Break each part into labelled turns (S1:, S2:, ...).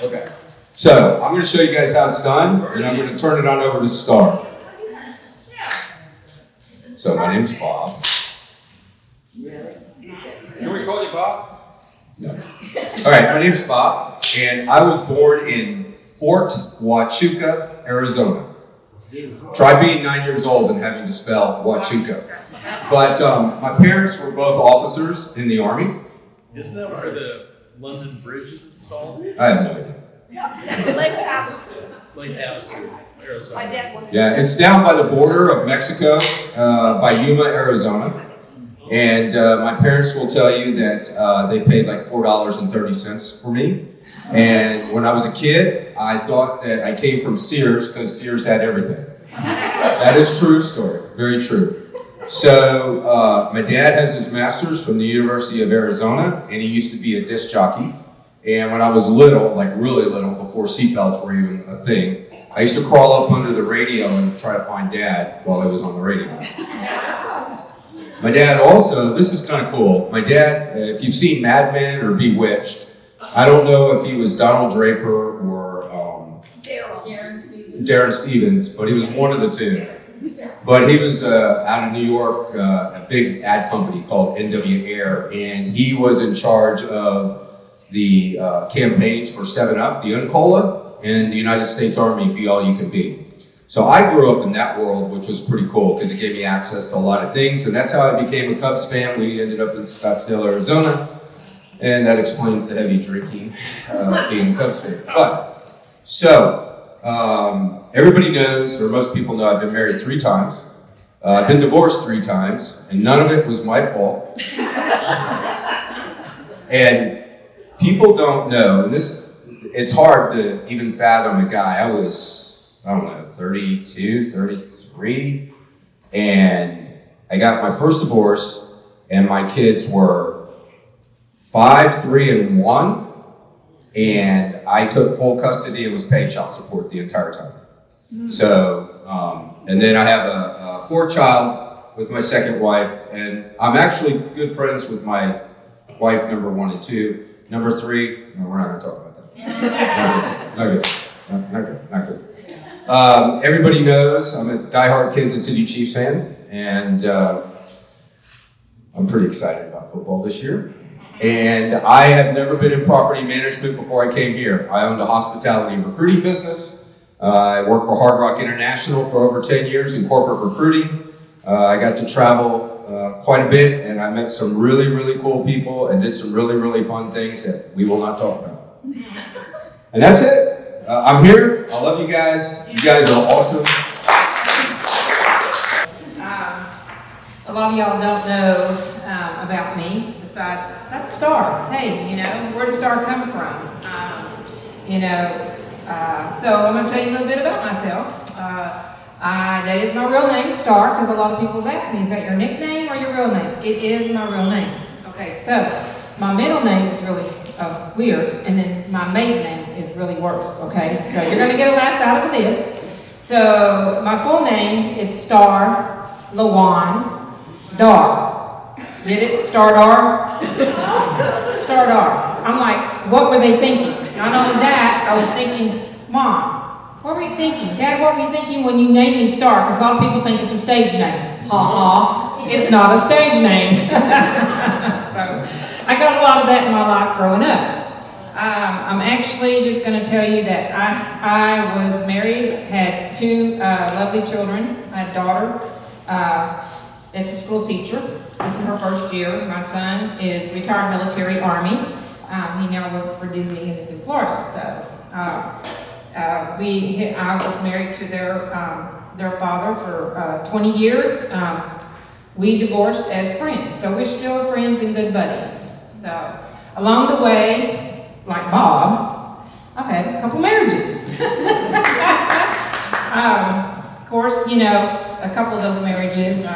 S1: Okay. So I'm going to show you guys how it's done, and I'm going to turn it on over to Star. So my name's Bob.
S2: Can we call you Bob?
S1: No. All right, my name's Bob, and I was born in Fort Huachuca, Arizona. Try being 9 years old and having to spell Huachuca. But my parents were both officers in the Army.
S2: Isn't that where the London Bridge is installed?
S1: I have no idea.
S2: Lake House, Arizona.
S1: Yeah, it's down by the border of Mexico, by Yuma, Arizona. And my parents will tell you that they paid like $4.30 for me. And when I was a kid, I thought that I came from Sears because Sears had everything. That is true story, very true. So my dad has his master's from the University of Arizona, and he used to be a disc jockey. And when I was little, like really little, before seatbelts were even a thing, I used to crawl up under the radio and try to find Dad while he was on the radio. My dad also, this is kind of cool. My dad, if you've seen Mad Men or Bewitched, I don't know if he was Donald Draper or Darren Stevens, but he was one of the two. But he was out of New York, a big ad company called NW Air, and he was in charge of the campaigns for 7-Up, the Uncola, and the United States Army, Be All You Can Be. So I grew up in that world, which was pretty cool because it gave me access to a lot of things, and that's how I became a Cubs fan. We ended up in Scottsdale, Arizona, and that explains the heavy drinking, being a Cubs fan. But, so, everybody knows, or most people know, I've been married 3 times. I've been divorced 3 times, and none of it was my fault. And people don't know, and it's hard to even fathom a guy. I was, I don't know, 32, 33, and I got my first divorce, and my kids were 5, 3, and 1, and I took full custody and was paying child support the entire time. Mm-hmm. So, and then I have a 4th child with my second wife, and I'm actually good friends with my wife number 1 and 2. Number 3, no, we're not going to talk about that. Not good. Everybody knows I'm a diehard Kansas City Chiefs fan, and I'm pretty excited about football this year. And I have never been in property management before I came here. I owned a hospitality and recruiting business. I worked for Hard Rock International for over 10 years in corporate recruiting. I got to travel quite a bit, and I met some really, really cool people and did some really, really fun things that we will not talk about. And that's it. I'm here. I love you guys. You guys are awesome.
S3: A lot of y'all don't know about me, besides, that's Star. Hey, where did Star come from? So I'm going to tell you a little bit about myself. That is my real name, Star, because a lot of people have asked me, is that your nickname or your real name? It is my real name. Okay, so my middle name is really weird, and then my maiden name is really worse, okay? So you're going to get a laugh out of this. So my full name is Star Lawan Dar. Get it? Star Dar? Star Dar. I'm like, what were they thinking? Not only that, I was thinking, Mom, what were you thinking? Dad, what were you thinking when you named me Star? Because a lot of people think it's a stage name. Ha ha, it's not a stage name. So I got a lot of that in my life growing up. I'm actually just going to tell you that I was married, had 2 lovely children. I had a daughter that's a school teacher. This is her first year. My son is retired military Army. He now works for Disney and is in Florida. So I was married to their father for 20 years. We divorced as friends, so we're still friends and good buddies. So along the way, like Bob, I've had a couple marriages. Of course, a couple of those marriages, I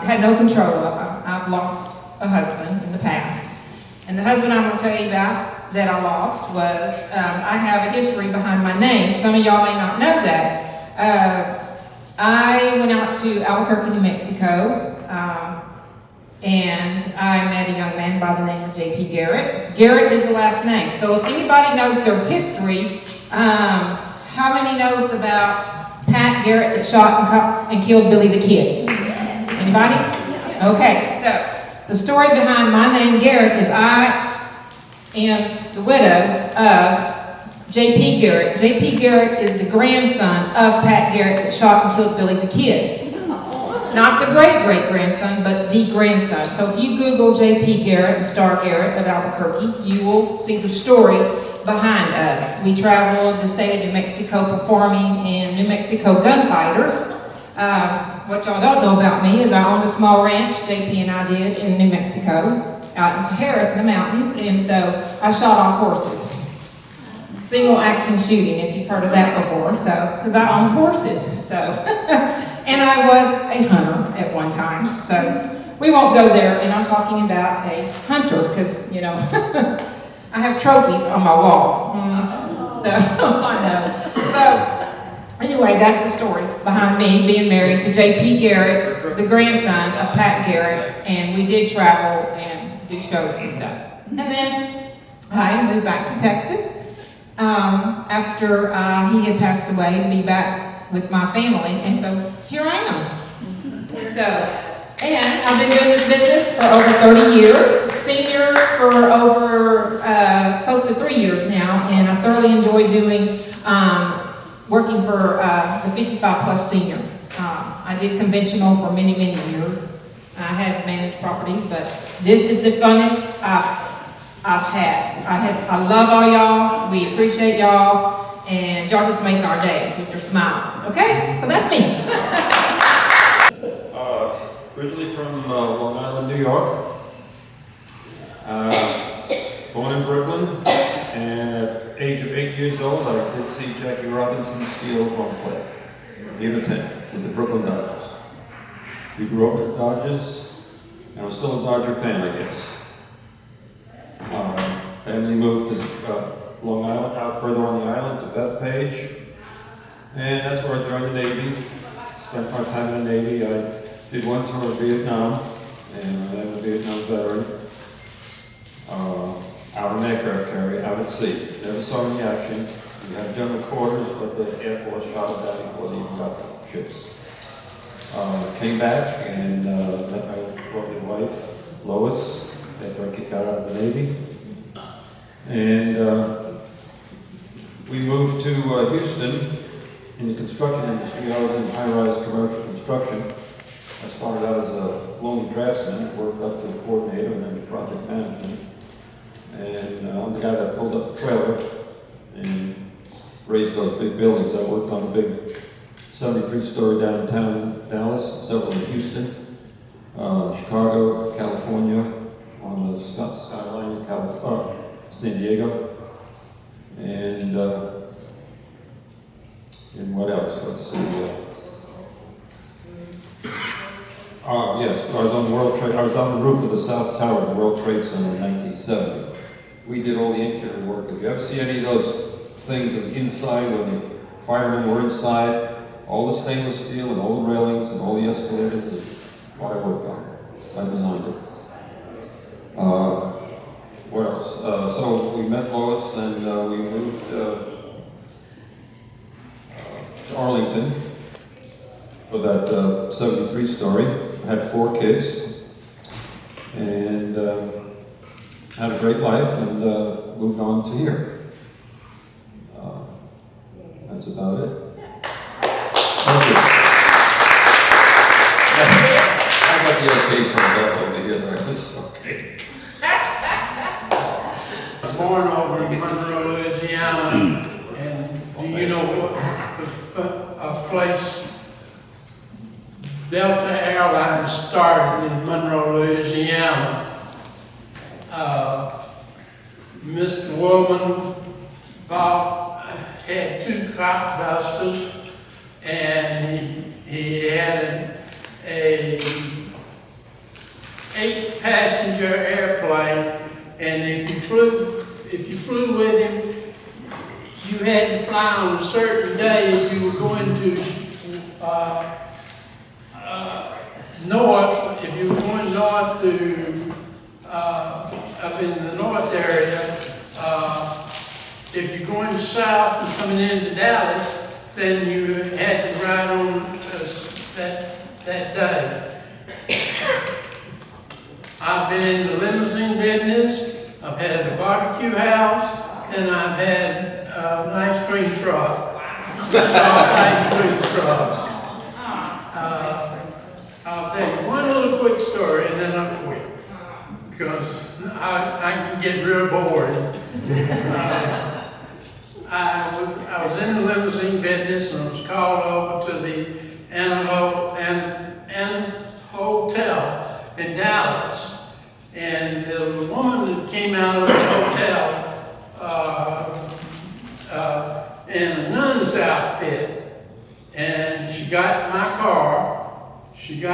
S3: had no control of. I've lost a husband in the past. And the husband I'm going to tell you about that I lost was, I have a history behind my name. Some of y'all may not know that. I went out to Albuquerque, New Mexico, and I met a young man by the name of J.P. Garrett. Garrett is the last name. So if anybody knows their history, how many knows about Pat Garrett that shot and killed Billy the Kid? Anybody? Okay, so the story behind my name Garrett is I am the widow of J.P. Garrett. J.P. Garrett is the grandson of Pat Garrett that shot and killed Billy the Kid. Not the great-great-grandson, but the grandson. So if you Google J.P. Garrett and Star Garrett of Albuquerque, you will see the story behind us. We traveled the state of New Mexico performing in New Mexico gunfighters. What y'all don't know about me is I owned a small ranch, JP and I did, in New Mexico, out in Tajeres in the mountains, and so I shot off horses. Single action shooting, if you've heard of that before, so, because I owned horses, so. And I was a hunter at one time, so we won't go there, and I'm talking about a hunter, because, you know, I have trophies on my wall, so I know. So anyway, that's the story behind me being married to J.P. Garrett, the grandson of Pat Garrett, and we did travel and do shows and stuff. And then I moved back to Texas after he had passed away, to be back with my family, and so here I am. So, and I've been doing this business for over 30 years, seniors for over close to 3 years now, and I thoroughly enjoy doing working for the 55 plus senior. I did conventional for many, many years. I had managed properties, but this is the funnest I've had. I love all y'all. We appreciate y'all, and y'all just make our days with your smiles. Okay, so that's me.
S4: Originally from Long Island, New York. Born in Brooklyn, and at the age of 8 years old, I did see Jackie Robinson steal home plate, game of 10, with the Brooklyn Dodgers. We grew up with the Dodgers, and we're still a Dodger fan, I guess. Family moved to Long Island, out further on the island to Bethpage, and that's where I joined the Navy. Spent my time in the Navy. I did one tour of Vietnam, and I am a Vietnam veteran. Out in aircraft carrier, out at sea. Never saw any action. We had general quarters, but the Air Force shot us down before they even got the ships. Came back and met my lovely wife, Lois, after I got out of the Navy. And we moved to Houston in the construction industry. I was in high-rise commercial construction. I started out as a lone draftsman, worked up to a coordinator and then project management. And I'm the guy that pulled up the trailer and raised those big buildings. I worked on a big 73-story downtown Dallas, several in Houston, Chicago, California, on the skyline in San Diego, and what else? Let's see. Yes, I was on the I was on the roof of the South Tower of the World Trade Center in 1970. We did all the interior work. If you ever see any of those things of inside, when the firemen were inside, all the stainless steel and all the railings and all the escalators is what I worked on. I designed it. What else? So we met Lois and we moved to Arlington for that 73 story. I had 4 kids and had a great life and moved on to here. That's about it. Thank you. I got the okay from Beth over here. That's okay.
S5: Born over in Monroe, Louisiana, and do you know what a place Delta Airlines started in Monroe, Louisiana? Mr. Woolman had 2 crop dusters, and he had a 8-passenger airplane, and if you flew with him, you had to fly on a certain day if you were going to north. If you were going north to, up in the north area, if you're going south and coming into Dallas, then you had to ride on that day. I've been in the limousine business, I've had a barbecue house, and I've had an ice cream truck. Soft ice cream truck. I'll tell you one little quick story and then I'll quit. Because I can get real bored. I was in the limousine business and I was called over to the Anna Hotel in Dallas. And there was a woman that came out of the hotel in a nun's outfit. And she got in my car. And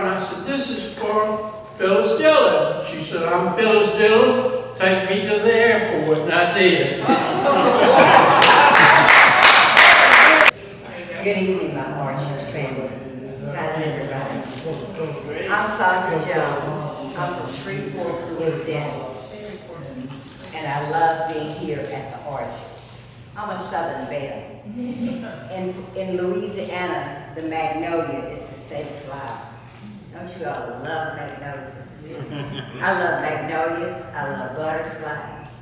S5: I said, "This is for Phyllis Dillon." She said, "I'm Phyllis Dillon. Take me to the airport." And I did.
S6: Good evening, my Marchers family. How's everybody? I'm Sandra Jones. I'm from Shreveport, Louisiana. And I love being here at the Arches. I'm a Southern belle. In Louisiana, the magnolia is the state flower. Don't you all love magnolias? I love magnolias, I love butterflies,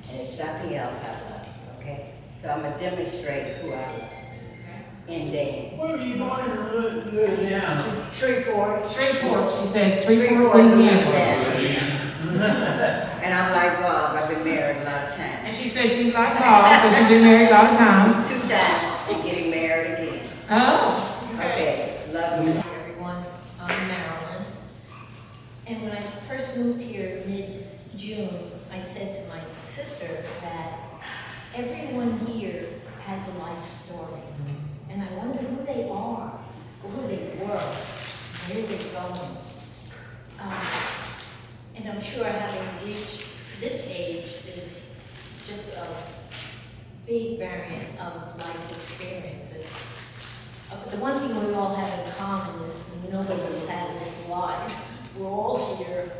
S6: and it's something else I love, okay? So I'm gonna demonstrate who I love in dance.
S5: Where were you born in Louisiana?
S6: Shreveport.
S3: Shreveport, she said, Shreveport, Louisiana.
S6: And I'm like Bob, I've been married a lot of times.
S3: And she said she's like Bob, so she's been married a lot of times.
S6: 2 times and getting married again.
S3: Oh,
S6: Okay, love you.
S7: Hi, everyone. I'm Marilyn. And when I first moved here mid-June, I said to my sister that everyone here has a life story. And I wonder who they are, or who they were, where they're going. And I'm sure having reached this age, there's just a big variant of life experiences. The one thing we all have in common is nobody gets out of this alive. We're all here.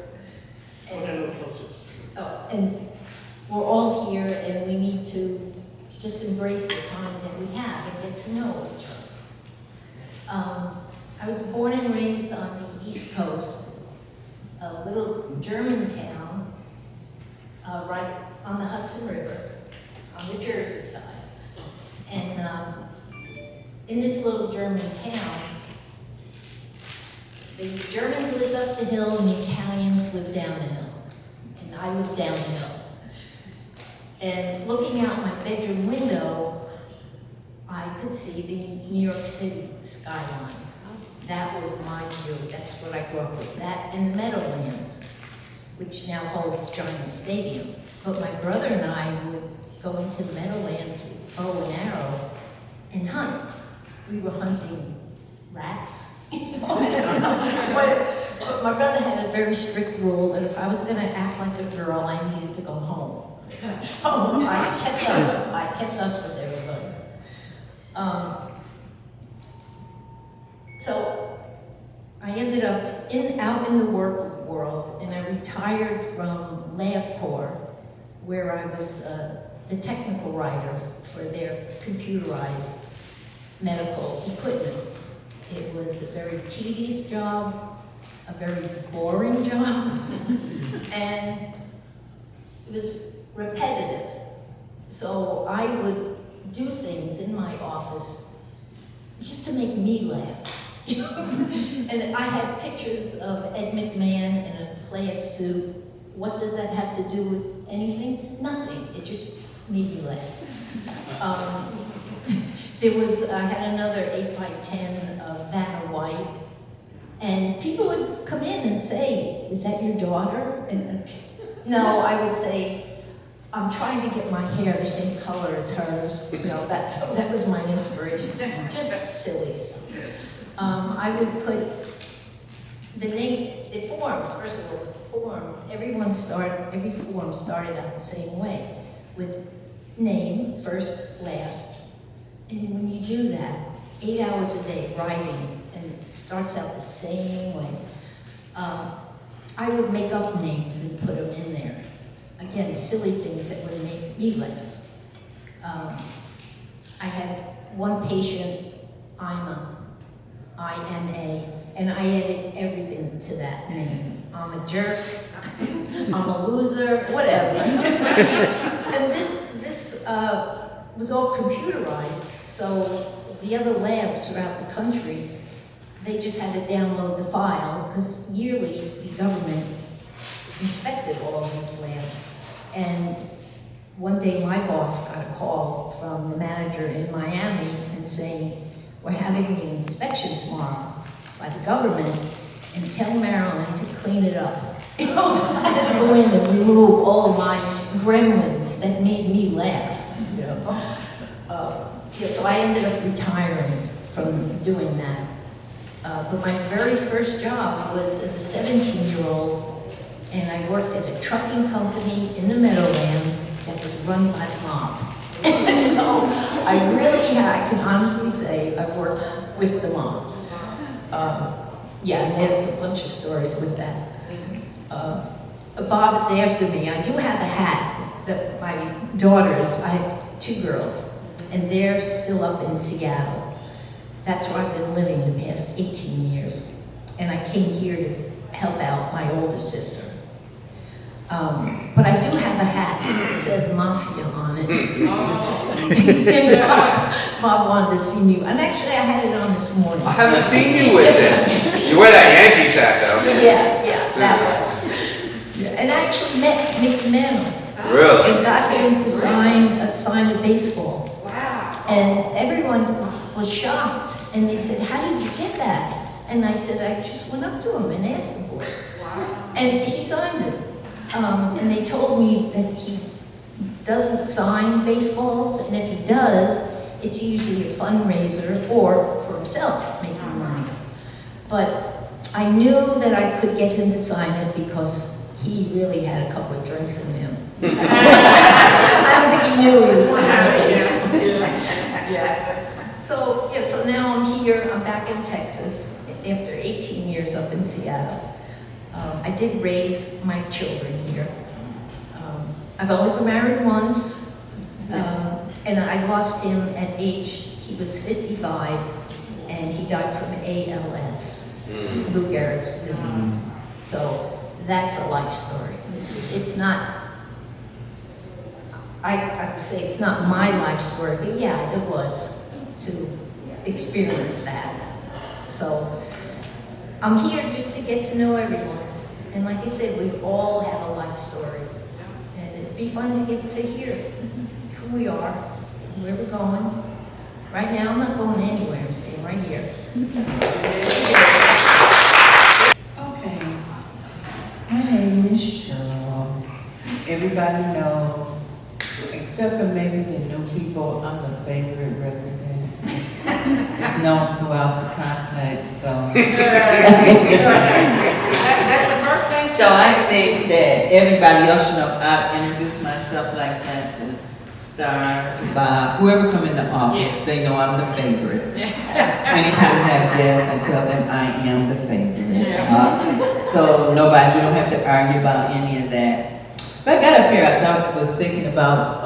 S7: And we're all here, and we need to just embrace the time that we have and get to know each other. I was born and raised on the East Coast, a little German town, right on the Hudson River, on the Jersey side. And in this little German town, the Germans lived up the hill and the Italians lived down the hill. And I lived down the hill. And looking out my bedroom window, I could see the New York City skyline. That was my view. That's what I grew up with. That and the Meadowlands, which now holds Giant Stadium. But my brother and I would go into the Meadowlands with bow and arrow and hunt. We were hunting rats. I don't know. But my brother had a very strict rule that if I was going to act like a girl, I needed to go home. So I kept up with everybody. So I ended up out in the work world, and I retired from LabCorp, where I was the technical writer for their computerized medical equipment. It was a very tedious job, a very boring job, and it was repetitive. So I would do things in my office just to make me laugh. And I had pictures of Ed McMahon in a plaid suit. What does that have to do with anything? Nothing. It just made me laugh. I had another 8x10 of Vanna White, and people would come in and say, "Is that your daughter?" And no, I would say, "I'm trying to get my hair the same color as hers." That was my inspiration. Just silly stuff. I would put the forms. First of all, the forms. Every form started out the same way, with name, first, last. And when you do that, 8 hours a day writing, and it starts out the same way. I would make up names and put them in there. Again, silly things that would make me laugh. I had one patient, Ima, I-M-A, and I added everything to that name. I'm a jerk, I'm a loser, whatever. And this was all computerized, so the other labs throughout the country, they just had to download the file, because yearly the government inspected all of these labs. And one day my boss got a call from the manager in Miami and saying, we're having an inspection tomorrow by the government, and tell Marilyn to clean it up. You know, so I had to go in and remove all of my gremlins that made me laugh. You know? Yeah, so I ended up retiring from doing that. But my very first job was as a 17-year-old, and I worked at a trucking company in the Meadowlands that was run by the mob. So I can honestly say I've worked with the mob. Yeah, and there's a bunch of stories with that. Bob is after me. I do have a hat that my daughters, I have 2 girls, and they're still up in Seattle. That's where I've been living the past 18 years. And I came here to help out my older sister. But I do have a hat that says Mafia on it. And Bob wanted to see me, and actually I had it on this morning.
S8: I haven't seen you with it. You wear that Yankees hat though.
S7: Yeah, that one. Yeah, and I actually met Mick Mantle.
S8: Really?
S7: And got him to sign a baseball. Wow. And everyone was shocked. And they said, how did you get that? And I said, I just went up to him and asked him for it. Wow. And he signed it. And they told me that he doesn't sign baseballs, and if he does, it's usually a fundraiser or for himself, making money. But I knew that I could get him to sign it because he really had a couple of drinks in him. I don't think he knew he was signing baseball. Yeah. So now I'm here, I'm back in Texas after 18 years up in Seattle. I did raise my children here. I've only been married once, and I lost him at he was 55, and he died from ALS, Lou Gehrig's disease. So that's a life story. It's not, I would say it's not my life story, but yeah, it was to experience that. So I'm here just to get to know everyone. And like I said, we all have a life story. And it'd be fun to get to hear who we are, where we're going. Right now, I'm not going anywhere, I'm staying right here.
S9: Okay. My name is Cheryl. Everybody knows, except for maybe the new people, I'm the favorite resident. It's known throughout the complex, so.
S3: That's the first thing.
S9: So I think that everybody else should know, I've introduced myself like that to Star, to Bob, whoever come in the office, they know I'm the favorite. Anytime we have guests, I tell them I am the favorite. So nobody, we don't have to argue about any of that. But I got up here, I was thinking about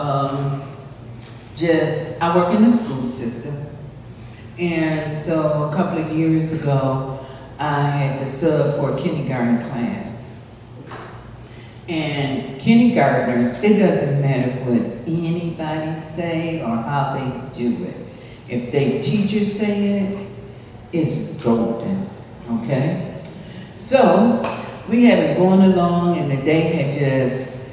S9: I work in the school system. And so a couple of years ago, I had to sub for a kindergarten class. And kindergartners, it doesn't matter what anybody say or how they do it. If they teachers say it, it's golden, okay? So, we had been going along and the day had just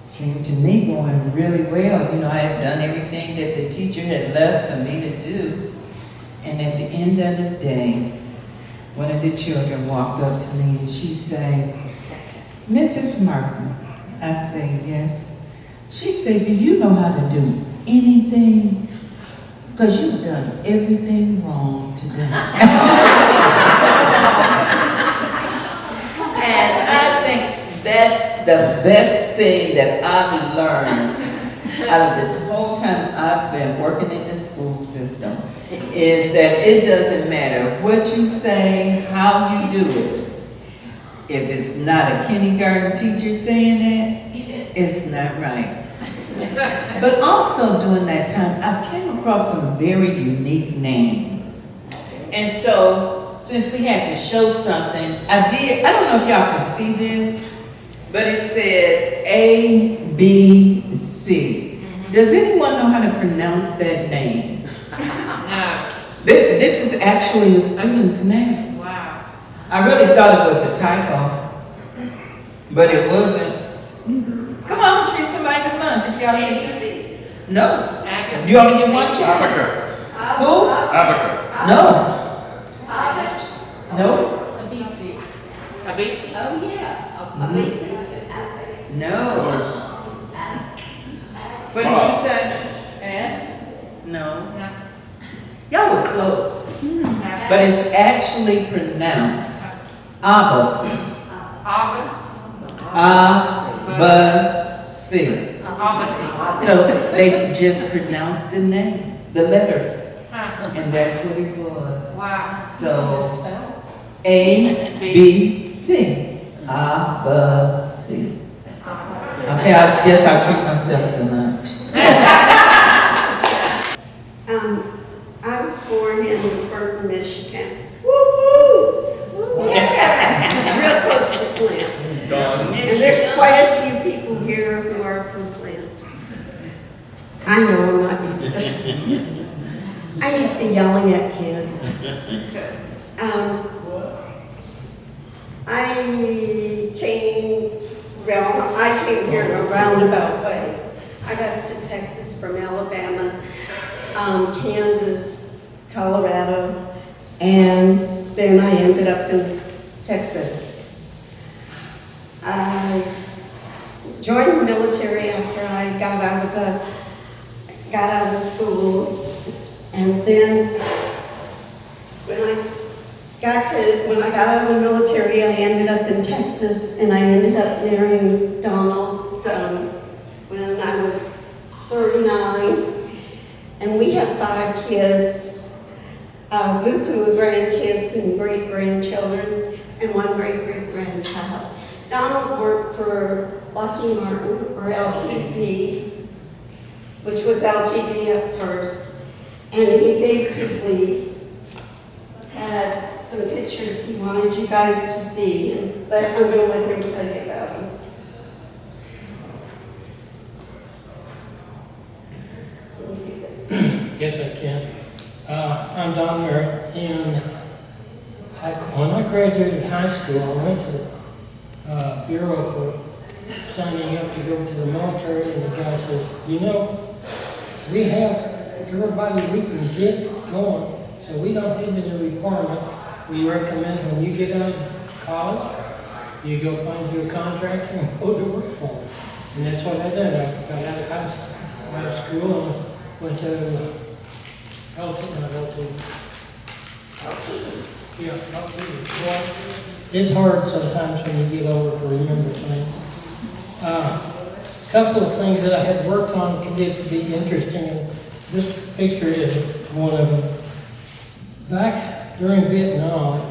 S9: seemed to me going really well. You know, I had done everything that the teacher had left for me to do. And at the end of the day, one of the children walked up to me and she said, Mrs. Martin. I said, yes. She said, do you know how to do anything? Because you've done everything wrong today. And I think that's the best thing that I've learned out of the whole time I've been working in the school system, is that it doesn't matter what you say, how you do it. If it's not a kindergarten teacher saying that, it's not right. But also during that time, I came across some very unique names. And so, since we had to show something, I don't know if y'all can see this, but it says ABC. Does anyone know how to pronounce that name?
S3: No.
S9: This is actually a student's name.
S3: Wow.
S9: I really thought it was a typo, but it wasn't. Come on, treat somebody to lunch if y'all get to see. No. You only get one chance.
S8: Abaca.
S9: Who?
S8: Abaca.
S9: No. No.
S3: ABC.
S6: Oh, yeah, amazing.
S9: No. What did you say? No. Y'all were close. But it's actually pronounced Abasi. Abasi. So they just pronounced the name, the letters, and that's what it was.
S3: Wow.
S9: So A-B-C. Abasi. Okay, I guess I'll treat myself to lunch.
S10: I was born in Burton, Michigan.
S9: Woo-hoo!
S10: Real close to Flint.
S2: Dawn.
S10: And there's quite a few people here who are from Flint. I know I'm not used to. I'm used to yelling at kids. I came here in a roundabout way. I got to Texas from Alabama, Kansas, Colorado, and then I ended up in Texas. I joined the military after I got out of school, and then when I got out of the military, I ended up in Texas, and I ended up marrying Donald when I was 39, and we have 5 kids, Vuku grandkids and great-grandchildren, and 1 great-great-grandchild. Donald worked for Bucky or LTV, which was LTV at first, and he basically had some pictures he wanted you guys to see, but I'm going to let him tell you about them.
S11: Yes, I can. I'm Don Merritt, and when I graduated high school, I went to the Bureau for signing up to go to the military, and the guy says, you know, we have everybody we can get going, so we don't have any requirements. We recommend when you get out of college, you go find you a contractor and go to work for them. And that's what I did. I got out of school and went to it's hard sometimes when you get older to remember things. Couple of things that I had worked on to get to be interesting, and this picture is one of them. Back during Vietnam,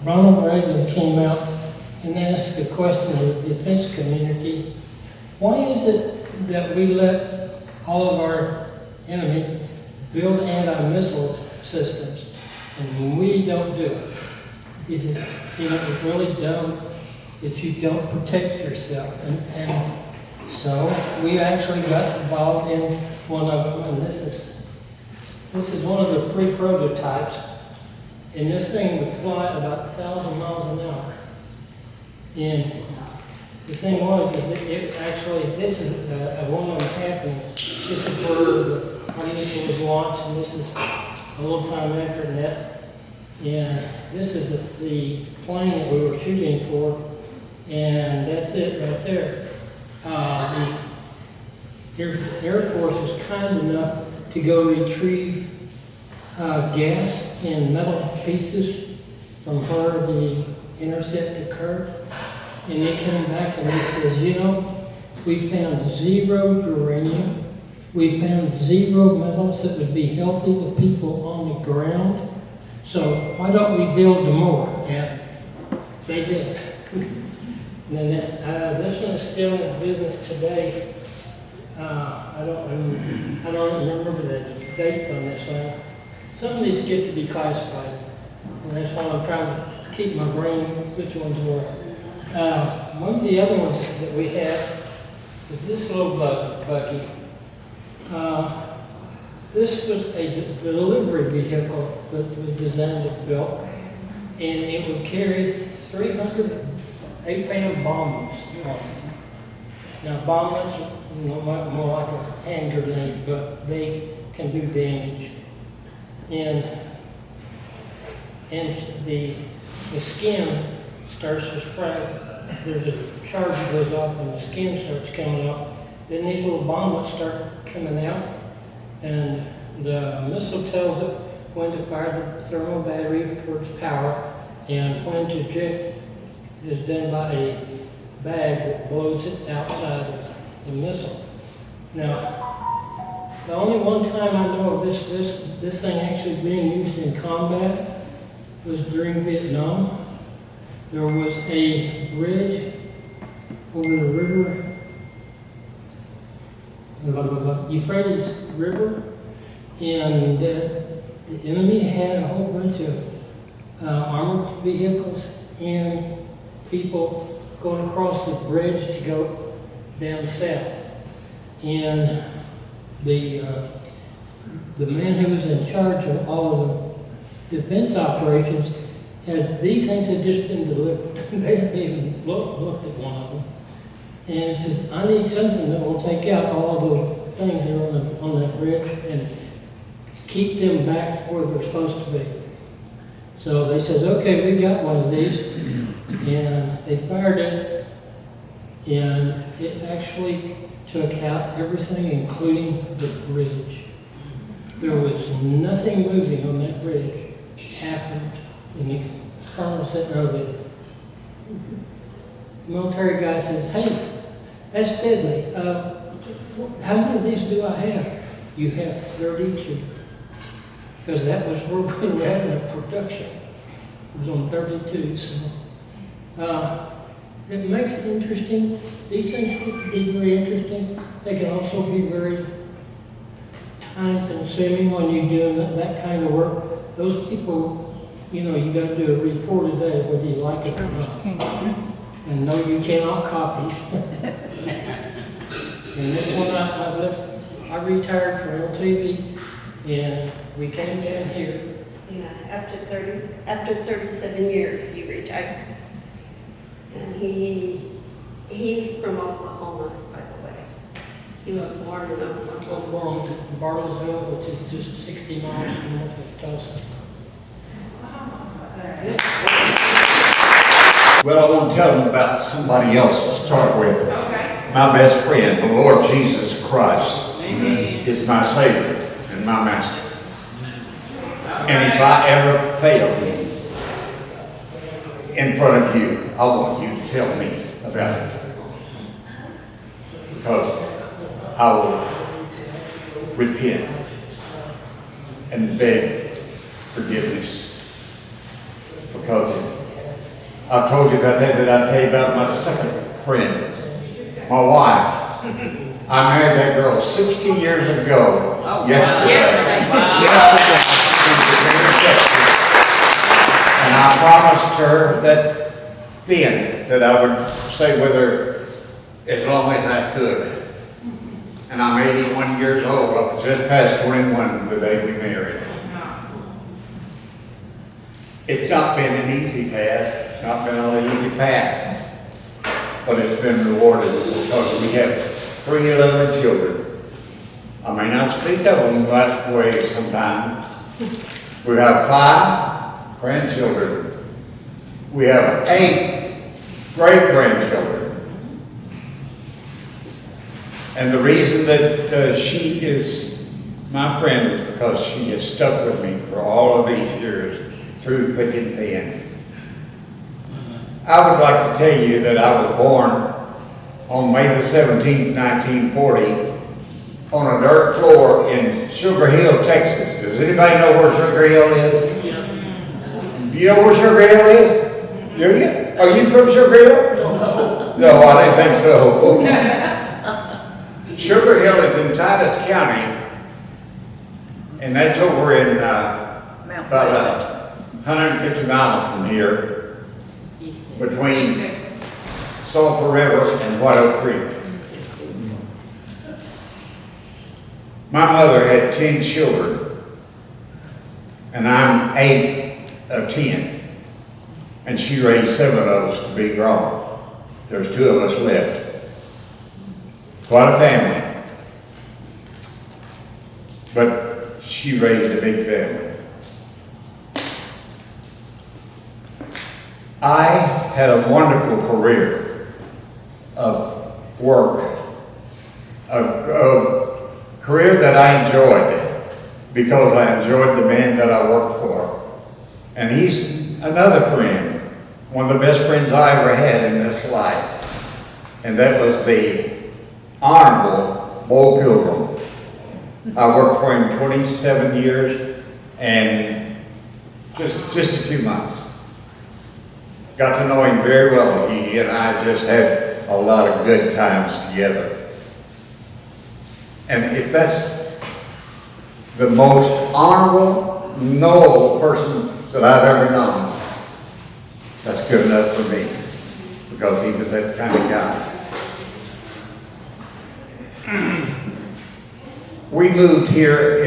S11: Ronald Reagan came out and asked a question of the defense community. Why is it that we let all of our enemy build anti-missile systems and we don't do it? He says, you know, it's really dumb that you don't protect yourself. And so we actually got involved in one of them, and this is one of the pre-prototypes. And this thing would fly about 1,000 miles an hour. And the thing was, is it actually, this is one of them happening. This is where the Carnegie was launched, and this is a little time after that. And this is the plane that we were shooting for, and that's it right there. The Air Force was kind enough to go retrieve gas in metal pieces from where the intercept occurred. And they came back and they said, you know, we found 0 uranium, we found 0 metals that would be healthy to people on the ground. So why don't we build more? And They did. And then this one is still in business today. I don't remember the dates on this one. Some of these get to be classified, and that's why I'm trying to keep my brain which ones were. One of the other ones that we have is this little Bucky. This was a delivery vehicle that was designed and built, and it would carry 300 8-pound bombs. Now bombs are more like a hand grenade, but they can do damage. And the skin starts to fry. There's a charge that goes off and the skin starts coming up. Then these little bombs start coming out, and the missile tells it when to fire the thermal battery for its power, and when to eject is done by a bag that blows it outside of the missile. Now, the only one time I know of this thing actually being used in combat was during Vietnam. There was a bridge over the river, Euphrates River, and the enemy had a whole bunch of armored vehicles and people going across the bridge to go down south. And the man who was in charge of all of the defense operations had these things had just been delivered. They hadn't even looked at one of them. And it says, I need something that will take out all of those things that are on that bridge and keep them back where they're supposed to be. So they says, okay, we got one of these. And they fired it, and it actually took out everything, including the bridge. There was nothing moving on that bridge after, and the colonel said, or the military guy says, hey, that's deadly. How many of these do I have? You have 32. Because that was where we were having a production. It was on 32, so. It makes it interesting. These things get to be very interesting. They can also be very time consuming when you're doing that kind of work. Those people, you got to do a report a day whether you like it or not. And no, you cannot copy. And that's when I retired from LTV, and we came down here.
S10: Yeah, after 37 years, he retired. And he's from Oklahoma, by the way. He was born in
S11: I was
S10: Oklahoma.
S11: born in Bartlesville, which is just 60 miles north of Tulsa.
S12: Well, I want to tell them about somebody else to start with.
S3: Okay.
S12: My best friend, the Lord Jesus Christ, is my Savior and my Master. And if I ever fail Him in front of you, I want you to tell me about it. Because I will repent and beg forgiveness. Because I've told you about that, but I'll tell you about my second friend, my wife. I married that girl 60 years ago. Yesterday. Yesterday. And I promised her that then that I would stay with her as long as I could. And I'm 81 years old. I was just past 21 the day we married. It's not been an easy task. It's not been an easy path. But it's been rewarded because we have 3 11 children. I may not speak of them that way sometimes. We have 5 grandchildren. We have 8 great-grandchildren. And the reason that she is my friend is because she has stuck with me for all of these years through thick and thin. I would like to tell you that I was born on May the 17th, 1940 on a dirt floor in Sugar Hill, Texas. Does anybody know where Sugar Hill is? Yeah. Do you know where Sugar Hill is? Do you? Are you from Sugar Hill? No, I didn't think so. Sugar Hill is in Titus County, and that's over in about 150 miles from here, between Sulphur River and White Oak Creek. My mother had 10 children, and I'm 8 of 10, and she raised 7 of us to be grown. There's 2 of us left. Quite a family. But she raised a big family. I had a wonderful career of work, a career that I enjoyed because I enjoyed the man that I worked for. And he's another friend, one of the best friends I ever had in this life. And that was the Honorable Bo Pilgrim. I worked for him 27 years and just a few months. Got to know him very well. He and I just had a lot of good times together. And if that's the most honorable, noble person that I've ever known, that's good enough for me, because he was that kind of guy. We moved here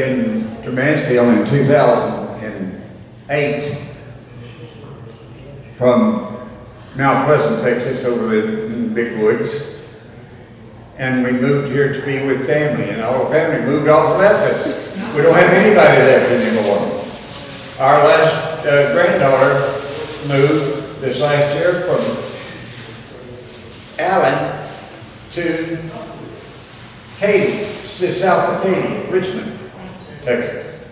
S12: to Mansfield in 2008 from Mount Pleasant, Texas, over in the big woods. And we moved here to be with family, and all the family moved off and left us. We don't have anybody left anymore. Our last granddaughter moved this last year from Allen to Katy, south of Katy, Richmond, Texas.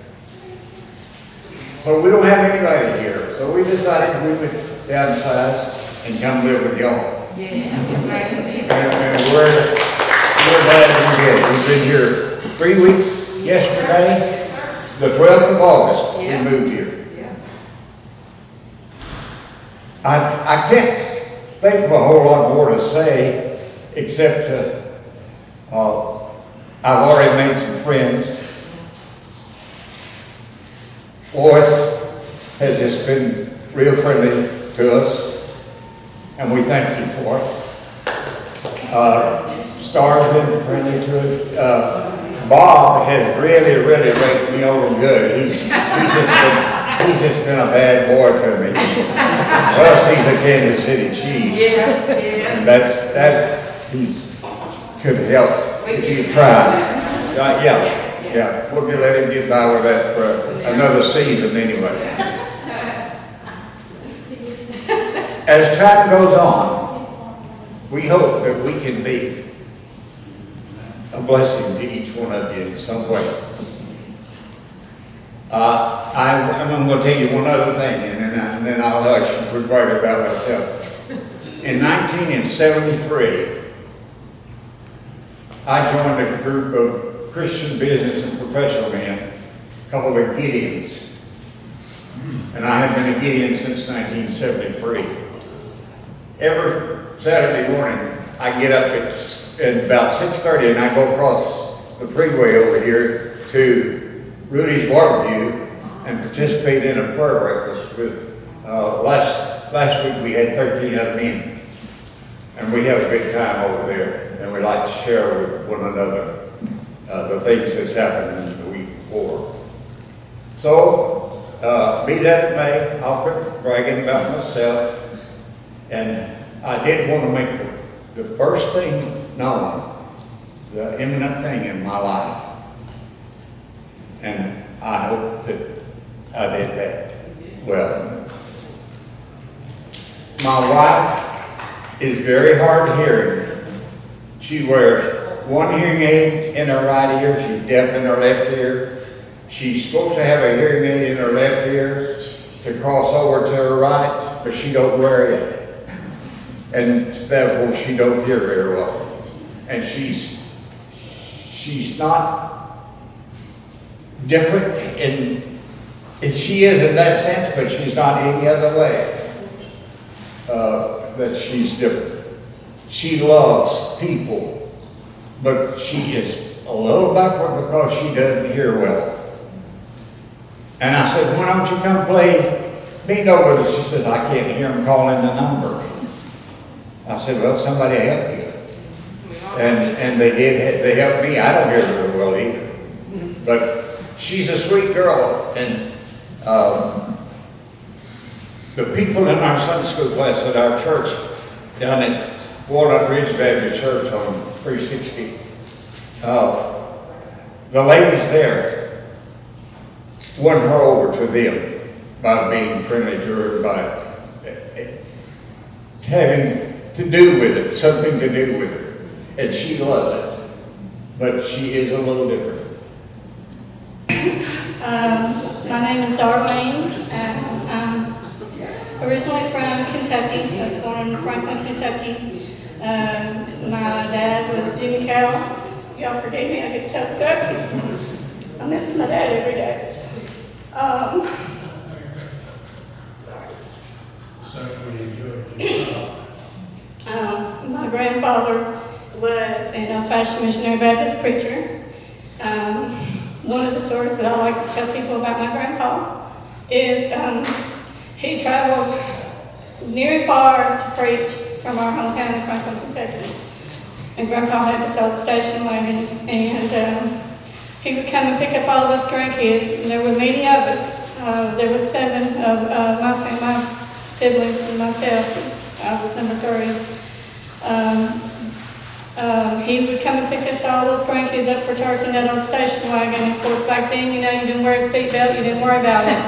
S12: So we don't have anybody here. So we decided we would downsize and come live with y'all.
S3: Yeah.
S12: And we're glad we did. We've been here 3 weeks yesterday, the 12th of August, we moved here. I can't think of a whole lot more to say, except I've already made some friends. Lois has just been real friendly to us, and we thank you for it. Star's been friendly to it. Bob has really raked me over good. He's just been a bad boy to me. Plus, he's a Kansas City Chief. And that he's could help if you try. Yeah. We'll let him get by with that for another season anyway. As time goes on, we hope that we can be a blessing to each one of you in some way. I'm going to tell you one other thing, and then I'll hush and forget about myself. In 1973, I joined a group of Christian business and professional men, a couple of Gideons. And I have been a Gideon since 1973. Every Saturday morning, I get up at about 6:30 and I go across the freeway over here to Rudy's Barbecue and participate in a prayer breakfast with, last week we had 13 other men. And we have a good time over there, and we like to share with one another the things that's happened in the week before. So, be that it may, I'll quit bragging about myself. And I did want to make the first thing known, the imminent thing in my life. And I hope that I did that well. My wife is very hard of hearing. She wears one hearing aid in her right ear. She's deaf in her left ear. She's supposed to have a hearing aid in her left ear to cross over to her right, but she don't wear it. And therefore she don't hear very well. And she's not different and she is in that sense, but she's not any other way. that she's different. She loves people, but she is a little backward because she doesn't hear well. And I said, why don't you come play bingo with us? She says, I can't hear them calling the number. I said, well, somebody help you. And they did, they helped me. I don't hear very well either. But she's a sweet girl. And the people in our Sunday school class at our church down at Walnut Ridge Baptist Church on 360, the ladies there won her over to them by being friendly to her, by having to do with it, something to do with her. And she loves it, but she is a little different.
S13: My name is Darlene, and I'm originally from Kentucky. I was born in Franklin, Kentucky. My dad was Jimmy Cowles. Y'all forgive me, I get choked up. I miss my dad every day. My grandfather was an old-fashioned missionary Baptist preacher. One of the stories that I like to tell people about my grandpa is he traveled near and far to preach from our hometown in Franklin, Kentucky. And Grandpa had this old station wagon, and he would come and pick up all of us grandkids, and there were many of us. There were 7 of my siblings and myself. I was number 3. He would come and pick us all those grandkids up for church in that old station wagon. And of course, back then, you know, you didn't wear a seatbelt, you didn't worry about it.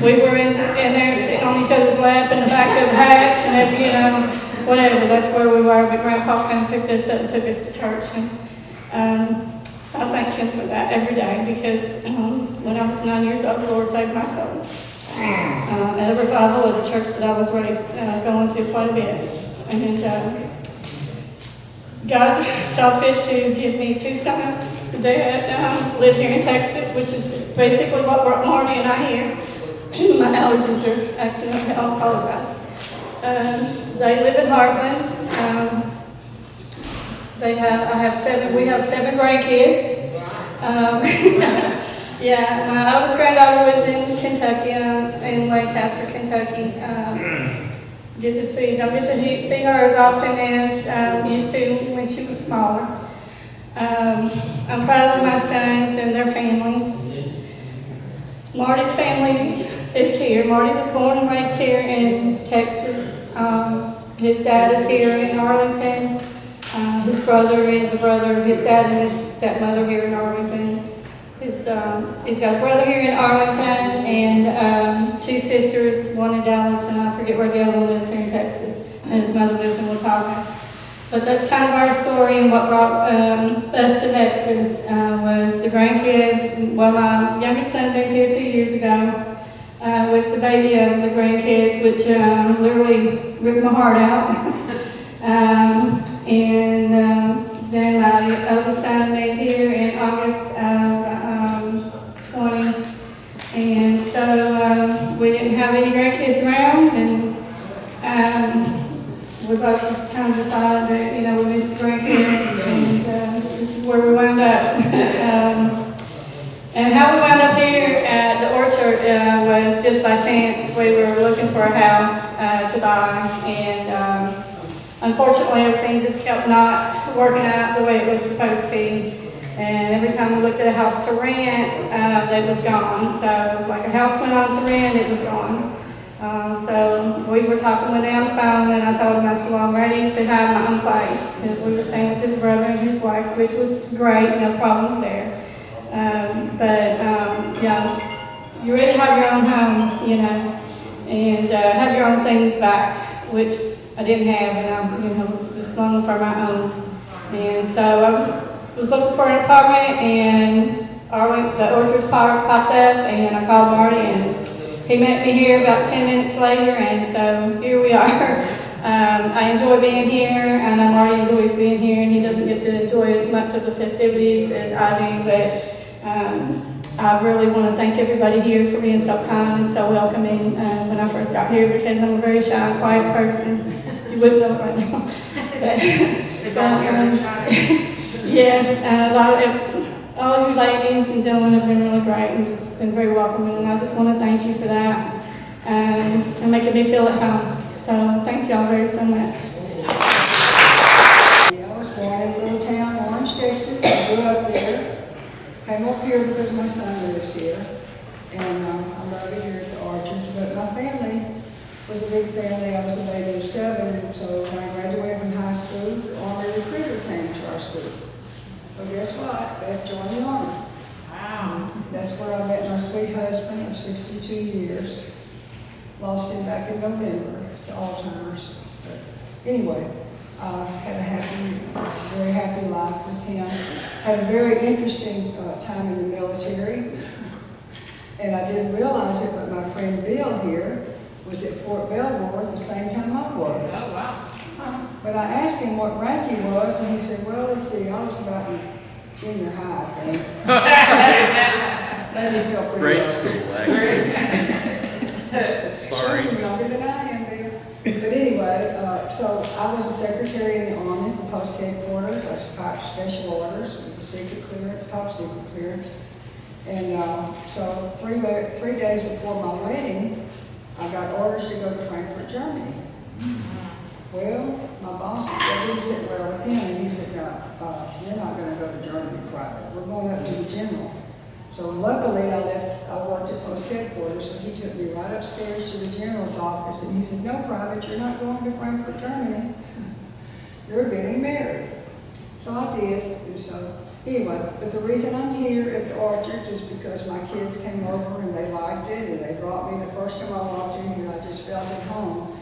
S13: We were in there sitting on each other's lap in the back of the hatch, and every, you know, whatever. That's where we were. But Grandpa came and picked us up and took us to church. And I thank him for that every day, because when I was 9 years old, the Lord saved my soul. At a revival of the church that I was raised going to quite a bit. And God saw fit to give me 2 sons that live here in Texas, which is basically what brought Marty and I here. My allergies are acting up. I apologize. They live in Heartland. We have 7 grandkids. Yeah, my oldest granddaughter lives in Kentucky, in Lancaster, Kentucky. Don't get to see her as often as used to when she was smaller. I'm proud of my sons and their families. Marty's family is here. Marty was born and raised here in Texas. His dad is here in Arlington. His brother is a brother of his dad and his stepmother here in Arlington. He's got a brother here in Arlington and 2 sisters, one in Dallas, and I forget where the other one lives here in Texas. And his mother lives in Watauga. But that's kind of our story, and what brought us to Texas was the grandkids. Well, my youngest son moved here 2 years ago with the baby of the grandkids, which literally ripped my heart out. Then my oldest son moved here in August of 20. And so we didn't have any grandkids around, and we both just kind of decided that, you know, we missed the grandkids, and this is where we wound up. And how we wound up here at the orchard was just by chance. We were looking for a house to buy, and unfortunately everything just kept not working out the way it was supposed to be. And every time we looked at a house to rent, it was gone. So it was like a house went on to rent, it was gone. So we were talking with him on the phone, and I told him, I said, well, I'm ready to have my own place, because we were staying with his brother and his wife, which was great, no problems there. Yeah, you're ready to have your own home, you know, and have your own things back, which I didn't have, and I was just longing for my own. And so I was looking for an apartment, and the orchard popped up, and I called Marty, and he met me here about 10 minutes later, and so here we are. I enjoy being here. I know Marty enjoys being here, and he doesn't get to enjoy as much of the festivities as I do, but I really want to thank everybody here for being so kind and so welcoming when I first got here, because I'm a very shy, quiet person. You wouldn't know it right now. Yes, and all you ladies and gentlemen have been really great and just been very welcoming, and I just want to thank you for that and making me feel at home. So thank you all very so much.
S14: I was born in a little town, Orange, Texas. I grew up there. Came up here because my son lives here. And I love it here at the Orchards. But my family was a big family. I was the baby of 7. So when I graduated from high school, the Army recruiter came to our school. So guess what? Beth joined the Army. Wow. That's where I met my sweet husband of 62 years. Lost him back in November to Alzheimer's. But anyway, had a very happy life with him. Had a very interesting time in the military. And I didn't realize it, but my friend Bill here was at Fort Belvoir at the same time I was.
S3: Oh, wow.
S14: But I asked him what rank he was, and he said, well, let's see, I was about in junior high, I think. Maybe felt pretty
S2: Grade
S14: low.
S2: school, actually. Sorry.
S14: You're younger than I am, Bill. But anyway, so I was a secretary in the Army for post headquarters. I was special orders with secret clearance, top secret clearance. And so three days before my wedding, I got orders to go to Frankfurt, Germany. Well, my boss, I didn't sit well with him, and he said, no, you're not going to go to Germany Friday. We're going up to the general. So luckily, I worked at post headquarters, so he took me right upstairs to the general's office, and he said, no, Private, you're not going to Frankfurt, Germany. You're getting married. So I did, and so anyway, but the reason I'm here at the Orchard is because my kids came over and they liked it, and they brought me the first time I walked in here, I just felt at home.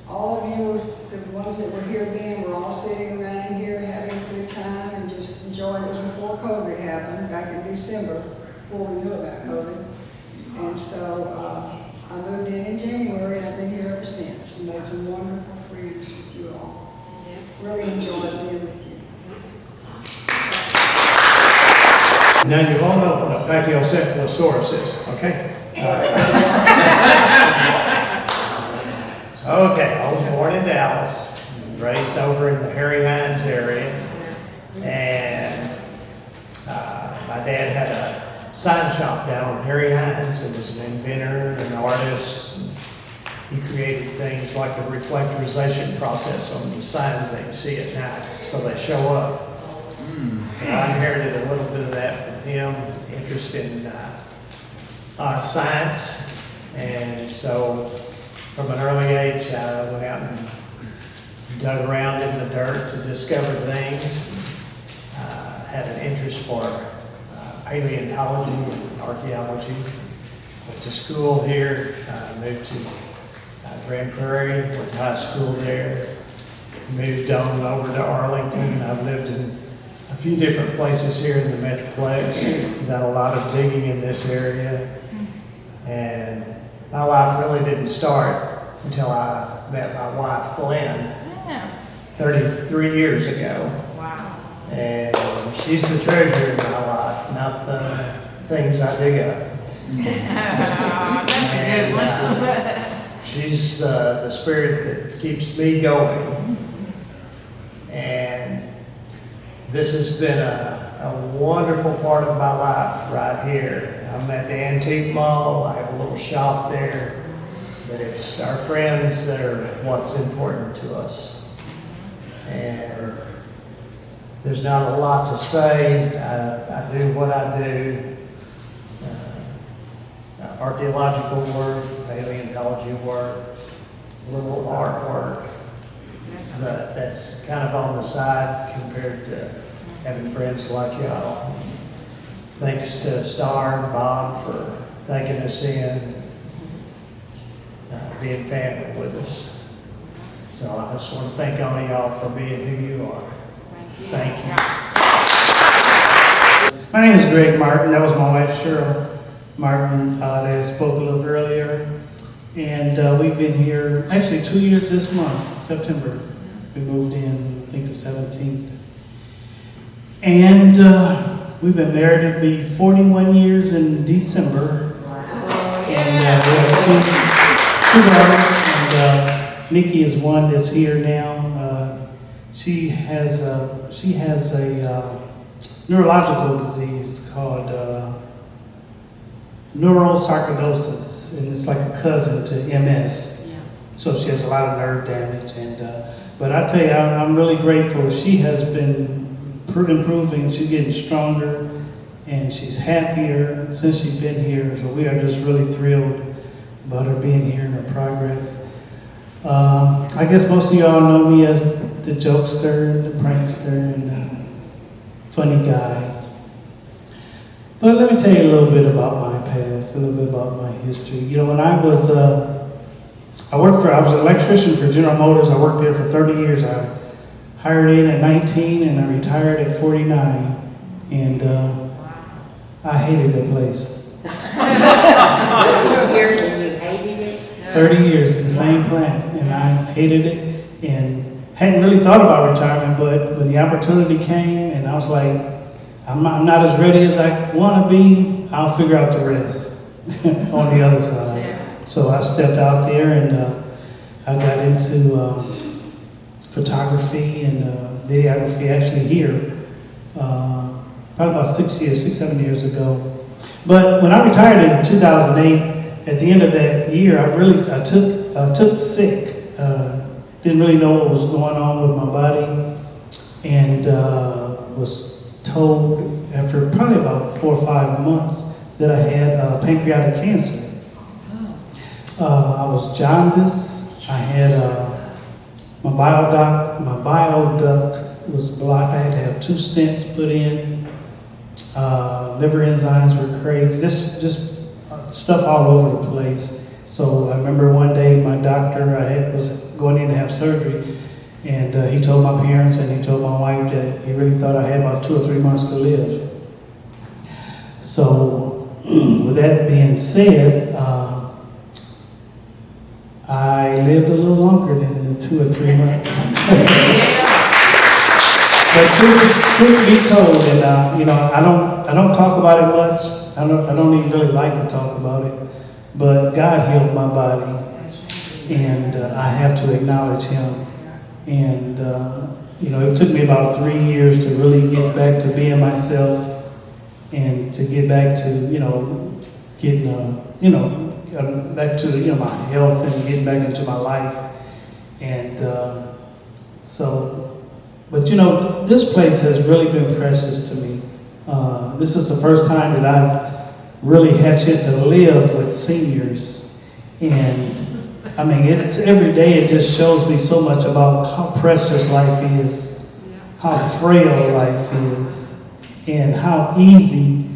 S14: All of you, the ones that were here then, were all sitting around here having a good time and just enjoying. It was before COVID happened, back in December, before we knew about COVID. And so I moved in January, and I've been here ever since, and made some wonderful friends with you all. Really enjoyed being with you.
S15: Now you all know what a pachycephalosaurus is, okay? Okay, I was born in Dallas, raised over in the Harry Hines area, and my dad had a sign shop down on Harry Hines. He was an inventor and an artist. He created things like the reflectorization process on the signs that you see at night, so they show up. So I inherited a little bit of that from him, interest in science, and so from an early age I went out and dug around in the dirt to discover things. Had an interest for paleontology and archaeology. Went to school here, moved to Grand Prairie, went to high school there, moved on over to Arlington. I've lived in a few different places here in the Metroplex, done a lot of digging in this area, and my life really didn't start until I met my wife, Glenn, 33 years ago. Wow. And she's the treasure in my life, not the things I dig up. She's the spirit that keeps me going. And this has been a wonderful part of my life right here. I'm at the Antique Mall. I have a little shop there. But it's our friends that are what's important to us. And there's not a lot to say. I do what I do. Archaeological work, paleontology work, a little artwork. But that's kind of on the side compared to having friends like y'all. Thanks to Star and Bob for taking us in, being family with us. So I just want to thank all of y'all for being who you are. Thank you.
S16: My name is Greg Martin. That was my wife, Cheryl Martin, that spoke a little earlier. And we've been here, actually 2 years this month, September. We moved in, I think the 17th. And we've been married, it'll be 41 years in December. And we have two daughters, and Nikki is one that's here now. She has a neurological disease called neurosarcoidosis, and it's like a cousin to MS. Yeah. So she has a lot of nerve damage, and but I tell you, I'm really grateful. She has been improving. She's getting stronger, and she's happier since she's been here. So we are just really thrilled about her being here and her progress. I guess most of y'all know me as the jokester, the prankster, and the funny guy. But let me tell you a little bit about my past, a little bit about my history. You know, when I was an electrician for General Motors. I worked there for 30 years. I hired in at 19 and I retired at 49. And I hated that place.
S6: 30 years and you hated it?
S16: 30 years in the same plant, and I hated it and hadn't really thought about retirement, but when the opportunity came and I was like, I'm not as ready as I want to be, I'll figure out the rest on the other side. So I stepped out there and I got into photography and videography actually here, probably about 7 years ago. But when I retired in 2008, at the end of that year, I took sick. Didn't really know what was going on with my body, and was told after probably about 4 or 5 months that I had pancreatic cancer. I was jaundiced. I had my bile duct was blocked. I had to have 2 stents put in. Liver enzymes were crazy. Just stuff all over the place. So I remember one day my doctor, was going in to have surgery, and he told my parents and he told my wife that he really thought I had about 2 or 3 months to live. So with that being said, I lived a little longer than 2 or 3 months. But truth be told, and you know, I don't talk about it much. I don't even really like to talk about it. But God healed my body, and I have to acknowledge Him. And you know, it took me about 3 years to really get back to being myself, and to get back to getting back to my health and getting back into my life. And but this place has really been precious to me. This is the first time that I've really had a chance to live with seniors. And I mean, it's every day it just shows me so much about how precious life is, how frail life is, and how easy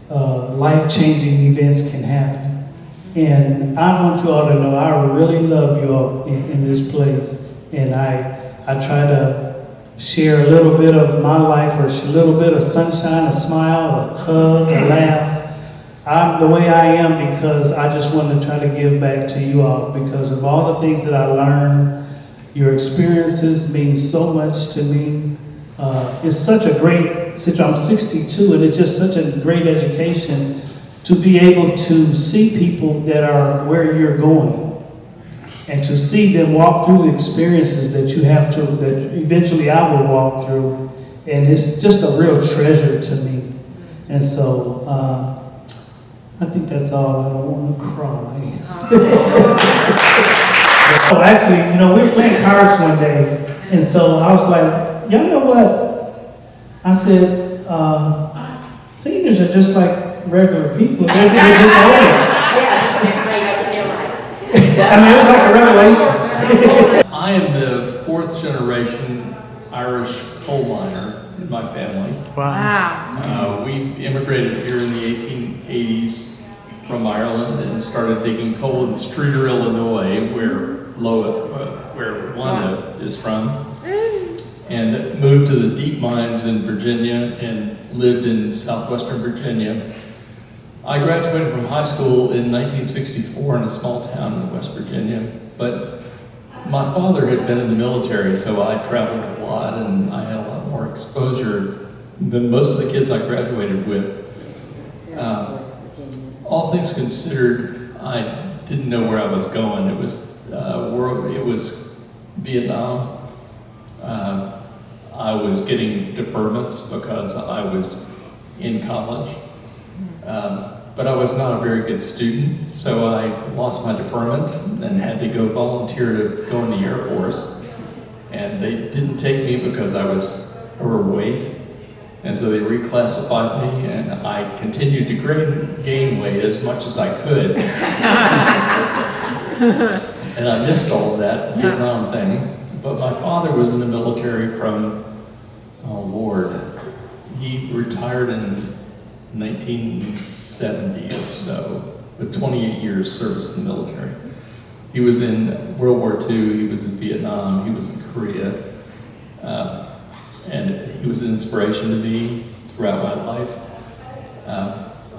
S16: life-changing events can happen. And I want you all to know I really love you all in this place. And I try to share a little bit of my life, or a little bit of sunshine, a smile, a hug, a laugh. I'm the way I am because I just want to try to give back to you all because of all the things that I learned. Your experiences mean so much to me. It's such a great situation. I'm 62, and it's just such a great education to be able to see people that are where you're going, and to see them walk through the experiences that you have to, that eventually I will walk through. And it's just a real treasure to me. And so I think that's all. I don't want to cry. Oh, actually, we were playing cards one day, and so I was like, y'all know what? I said, seniors are just like regular people. They're just older. I mean, it was like a revelation.
S2: I am the 4th generation Irish coal miner in my family.
S3: Wow.
S2: We immigrated here in the 1880s from Ireland and started digging coal in Streeter, Illinois, where Wanda is from, and moved to the deep mines in Virginia and lived in southwestern Virginia. I graduated from high school in 1964 in a small town in West Virginia, but my father had been in the military, so I traveled a lot and I had a lot more exposure than most of the kids I graduated with. All things considered, I didn't know where I was going. It was it was Vietnam. I was getting deferments because I was in college. But I was not a very good student, so I lost my deferment and had to go volunteer to go in the Air Force. And they didn't take me because I was overweight. And so they reclassified me, and I continued to gain weight as much as I could. And I missed all of that Vietnam thing. But my father was in the military from, oh Lord, he retired in 1970 or so, with 28 years service in the military. He was in World War II, he was in Vietnam, he was in Korea, and he was an inspiration to me throughout my life.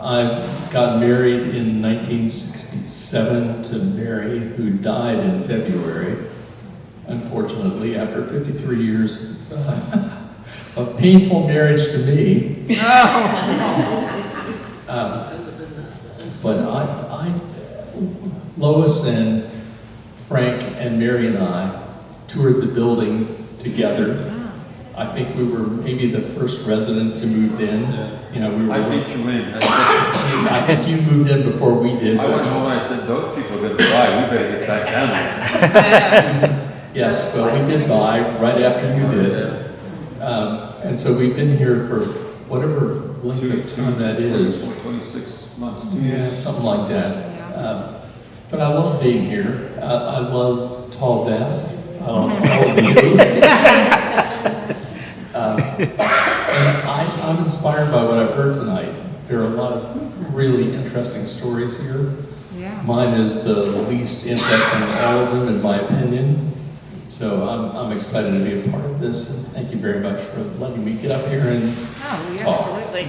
S2: I got married in 1967 to Mary, who died in February, unfortunately, after 53 years of painful marriage to me. But Lois and Frank and Mary and I toured the building together. I think we were maybe the first residents who moved in. You know, we were.
S4: I beat you in.
S2: I think you moved in before we did.
S4: I went home and I said, those people are gonna buy, we better get back down there.
S2: Yes, well, we did buy right after you did. And so we've been here for whatever length of time that is.
S4: 26 months, 2
S2: Yeah,
S4: years.
S2: something like that. But I love being here. I love Tall Death. I love all of you. And I'm inspired by what I've heard tonight. There are a lot of really interesting stories here.
S3: Yeah.
S2: Mine is the least interesting of all of them, in my opinion. So I'm excited to be a part of this, and thank you very much for letting me get up here and
S3: Oh, yeah,
S2: talk.
S3: absolutely.